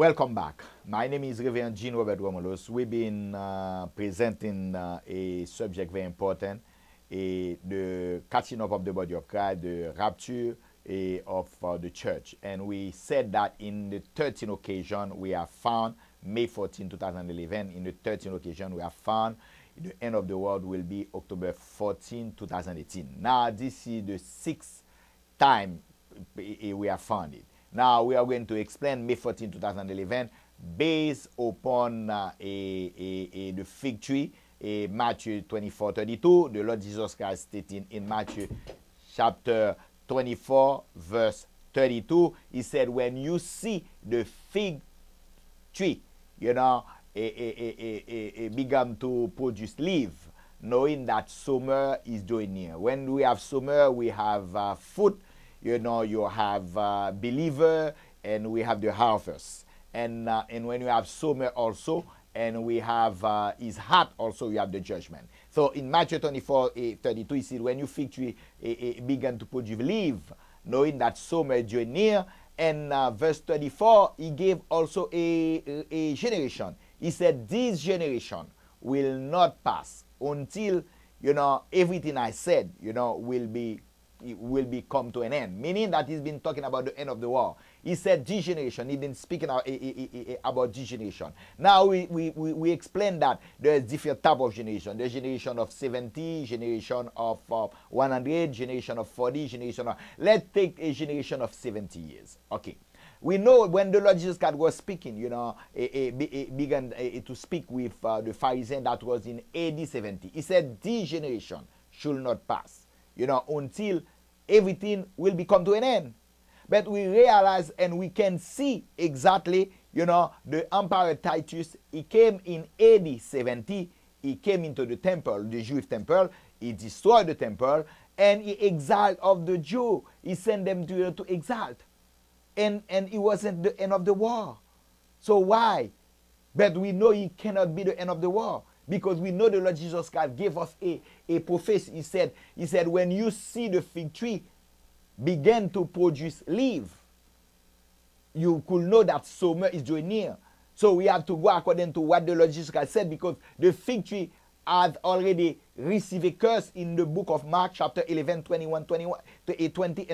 Welcome back. My name is Reverend Jean Robert Romulus. We've been presenting a subject very important, the catching up of the body of Christ, the rapture of the church. And we said that in the 13th occasion we have found, May 14, 2011, in the 13th occasion we have found the end of the world will be October 14, 2018. Now this is the 6th time we have found it. Now we are going to explain May 14, 2011 based upon the fig tree, Matthew 24:32. The Lord Jesus Christ stating in Matthew chapter 24 verse 32, he said, when you see the fig tree, began to produce leaf, knowing that summer is drawing near. When we have summer, we have fruit. You have believer, and we have the harvest. And when you have summer also, and we have his heart also, you have the judgment. So in Matthew 24:32, he said, when you fig tree began to produce leaf, knowing that summer is drawing near. And verse 34, he gave also a generation. He said, this generation will not pass until, everything I said, will be come to an end. Meaning that he's been talking about the end of the war. He said this generation. He's been speaking about this generation. Now we explained that there's different type of generation. There's generation of 70, generation of 100, generation of 40, generation of... Let's take a generation of 70 years. Okay. We know when the Lord Jesus Christ was speaking, began to speak with the Pharisees, that was in AD 70. He said this generation should not pass, until everything will become to an end. But we realize and we can see exactly, the Emperor Titus, he came in AD 70, he came into the temple, the Jewish temple, he destroyed the temple, and he exiled of the Jew. He sent them to exile. And it wasn't the end of the war. So why? But we know it cannot be the end of the war. Because we know the Lord Jesus Christ gave us a prophecy. He said, when you see the fig tree begin to produce leaf, you could know that summer is drawing near. So we have to go according to what the Lord Jesus Christ said, because the fig tree has already received a curse in the book of Mark chapter 11, 20 and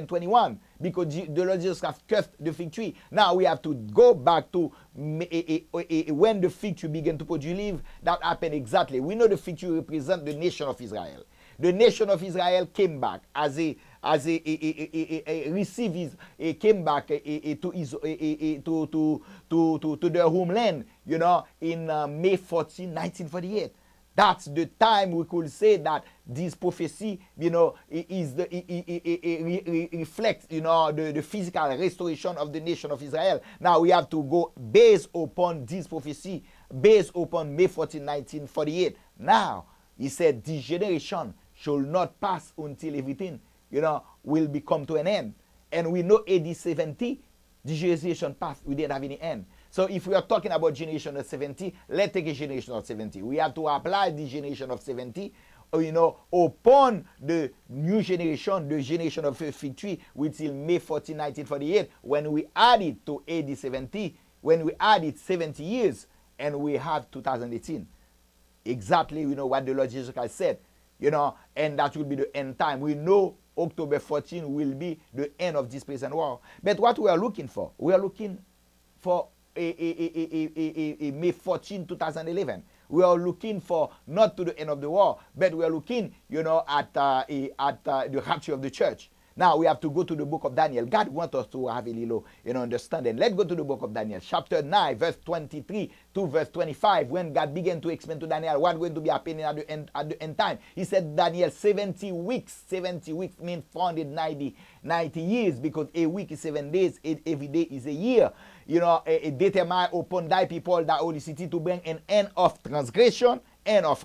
21. Because the Lord Jesus Christ cursed the fig tree. Now we have to go back to when the fig tree began to produce leaf. That happened exactly. We know the fig tree represents the nation of Israel. The nation of Israel came back came back to their homeland, in May 14, 1948. That's the time we could say that this prophecy, reflects, the physical restoration of the nation of Israel. Now we have to go based upon this prophecy, based upon May 14, 1948. Now, he said, this generation should not pass until everything, will become to an end. And we know AD 70, the generation passed, we didn't have any end. So if we are talking about generation of 70, let's take a generation of 70. We have to apply the generation of 70, upon the new generation, the generation of fig tree, which is May 14, 1948. When we add it to AD 70, when we add it 70 years, and we have 2018. Exactly, what the Lord Jesus Christ said, and that will be the end time. We know October 14 will be the end of this present war. But what we are looking for, we are looking for a May 14, 2011. We are looking for not to the end of the war, but we are looking, at the rapture of the church. Now we have to go to the book of Daniel. God wants us to have a little, understanding. Let's go to the book of Daniel, chapter 9, verse 23 to verse 25. When God began to explain to Daniel what's going to be happening at the end time, he said, Daniel, 70 weeks. 70 weeks means 490 years, because a week is 7 days. Every day is a year. Determine upon thy people that holy city to bring an end of transgression, end of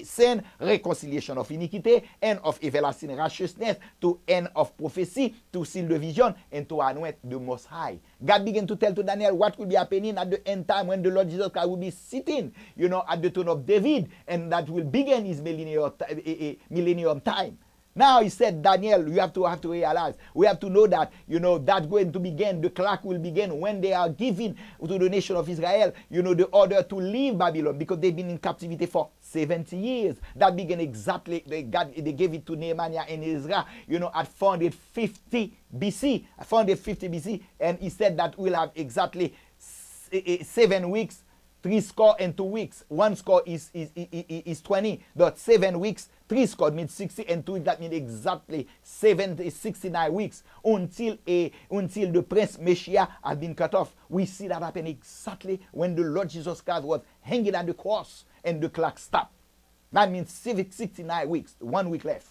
sin, reconciliation of iniquity, end of everlasting righteousness, to end of prophecy, to seal the vision, and to anoint the Most High. God began to tell to Daniel what will be happening at the end time, when the Lord Jesus Christ will be sitting, at the throne of David, and that will begin his millennium time. Now he said, Daniel, you have to realize, we have to know that, that's going to begin, the clock will begin when they are giving to the nation of Israel, the order to leave Babylon, because they've been in captivity for 70 years. That began exactly, they gave it to Nehemiah and Ezra, at 450 BC, 450 BC, and he said that we'll have exactly 7 weeks, 3 score and 2 weeks. 1 score is 20. But 7 weeks, 3 score means 60, and 2 weeks, that means exactly 69 weeks until the Prince Messiah has been cut off. We see that happen exactly when the Lord Jesus Christ was hanging on the cross and the clock stopped. That means 69 weeks, 1 week left.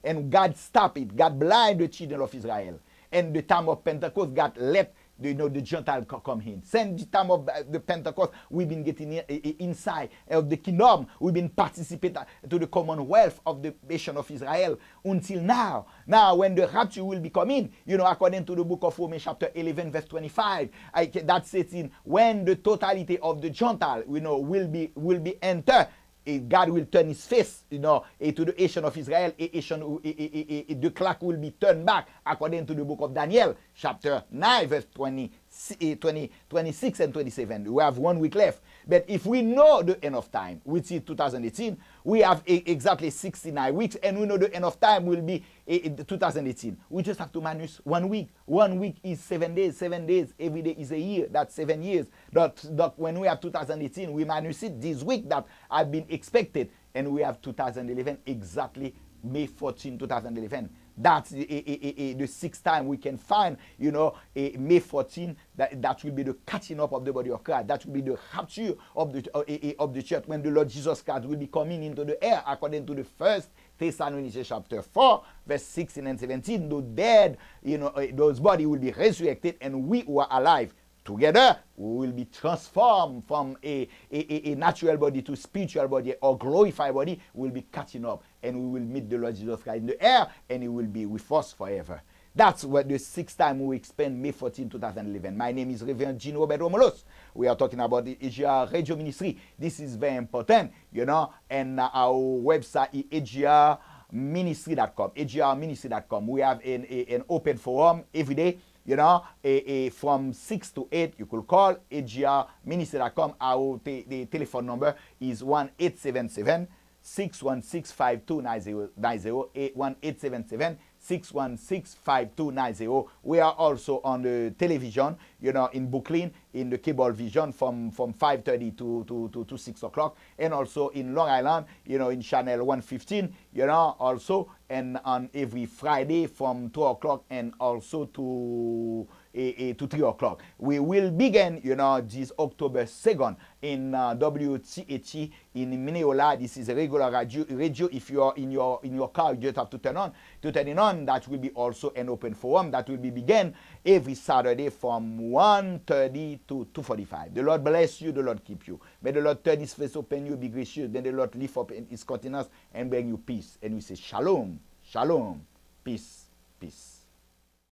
And God stopped it. God blinded the children of Israel. And the time of Pentecost, God let the Gentile come in. Since the time of the Pentecost, we've been getting inside of the kingdom. We've been participating to the commonwealth of the nation of Israel until now. Now, when the rapture will be coming, according to the book of Romans chapter 11, verse 25, that says when the totality of the Gentile, will be entered, God will turn his face, to the nation of Israel. The clock will be turned back, according to the book of Daniel, chapter 9, verse 26 and 27. We have 1 week left. But if we know the end of time, which is 2018, we have exactly 69 weeks, and we know the end of time will be 2018. We just have to minus 1 week. 1 week is 7 days. 7 days, every day is a year. That's 7 years. That when we have 2018, we minus it this week that have been expected, and we have 2011, exactly May 14, 2011. That's the sixth time we can find, May 14, that will be the catching up of the body of Christ. That will be the rapture of the church, when the Lord Jesus Christ will be coming into the air, according to the 1 Thessalonians chapter 4, verse 16 and 17. The dead, those bodies will be resurrected, and we who are alive together, we will be transformed from a natural body to spiritual body, or glorified body. Will be catching up, and we will meet the Lord Jesus Christ in the air, and he will be with us forever. That's what the sixth time we spend May 14, 2011. My name is Reverend Jean Robert Romulus. We are talking about the Asia Radio Ministry. This is very important, and our website is agrministry.com. agrministry.com. We have an open forum every day. From 6 to 8, you could call agrministry.com. The telephone number is 1-877-616-5290, 1-877-616-5290. We are also on the television, in Brooklyn, in the cable vision from 5:30 to 6 o'clock, and also in Long Island, in channel 115, also, and on every Friday from 2 o'clock and also to 3 o'clock. We will begin, this October 2nd in WTHE in Minneola. This is a regular radio. If you are in your car, you just have to turn it on. That will be also an open forum that will be begin every Saturday from 1:30 to 2:45. The Lord bless you. The Lord keep you. May the Lord turn his face upon you, be gracious. Then the Lord lift up his countenance and bring you peace. And we say shalom, shalom, peace, peace.